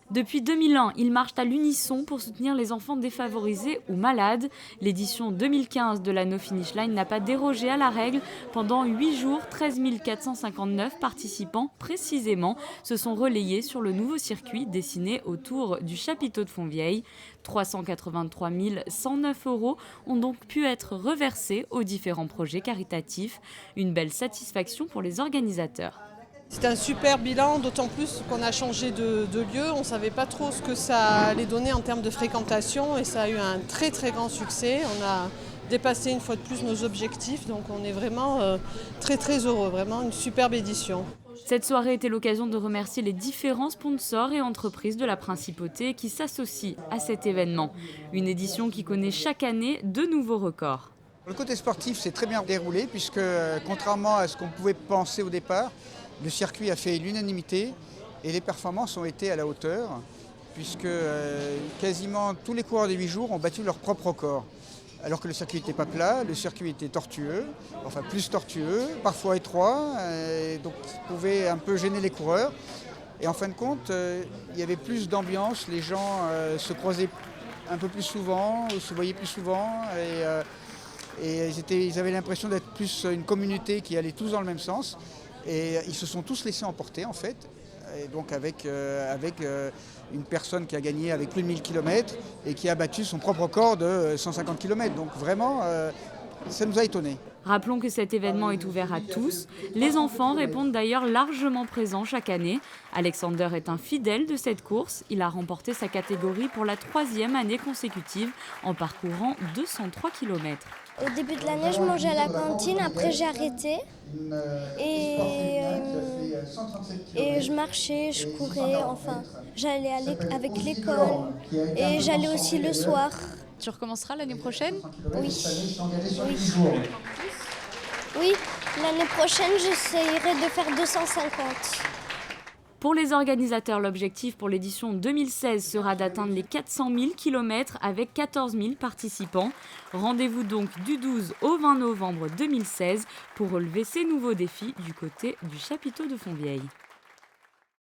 Depuis 2001, ils marchent à l'unisson pour soutenir les enfants défavorisés ou malades. L'édition 2015 de la No Finish Line n'a pas dérogé à la règle. Pendant 8 jours, 13 459 participants précisément se sont relayés sur le nouveau circuit dessiné autour du chapiteau de Fontvieille. 383 109 € ont donc pu être reversés aux différents projets caritatifs. Une belle satisfaction pour les organisateurs. C'est un super bilan, d'autant plus qu'on a changé de lieu. On ne savait pas trop ce que ça allait donner en termes de fréquentation et ça a eu un très très grand succès. On a dépassé une fois de plus nos objectifs, donc on est vraiment très très heureux, vraiment une superbe édition. Cette soirée était l'occasion de remercier les différents sponsors et entreprises de la Principauté qui s'associent à cet événement. Une édition qui connaît chaque année de nouveaux records. Le côté sportif s'est très bien déroulé puisque, contrairement à ce qu'on pouvait penser au départ, le circuit a fait l'unanimité et les performances ont été à la hauteur puisque quasiment tous les coureurs des 8 jours ont battu leur propre record. Alors que le circuit n'était pas plat, le circuit était tortueux, enfin plus tortueux, parfois étroit, donc ça pouvait un peu gêner les coureurs. Et en fin de compte, il y avait plus d'ambiance, les gens se croisaient un peu plus souvent, se voyaient plus souvent et ils avaient l'impression d'être plus une communauté qui allait tous dans le même sens. Et ils se sont tous laissés emporter en fait, et donc avec une personne qui a gagné avec plus de 1000 km et qui a battu son propre record de 150 km. Donc vraiment, ça nous a étonnés. Rappelons que cet événement est ouvert à tous. Les enfants répondent d'ailleurs largement présents chaque année. Alexander est un fidèle de cette course. Il a remporté sa catégorie pour la 3e année consécutive en parcourant 203 km. Au début de l'année, je mangeais à la cantine, après j'ai arrêté et je marchais, je courais, enfin j'allais avec l'école et j'allais aussi le soir. Tu recommenceras l'année prochaine ? Oui. Oui, l'année prochaine j'essayerai de faire 250. Pour les organisateurs, l'objectif pour l'édition 2016 sera d'atteindre les 400 000 km avec 14 000 participants. Rendez-vous donc du 12 au 20 novembre 2016 pour relever ces nouveaux défis du côté du chapiteau de Fontvieille.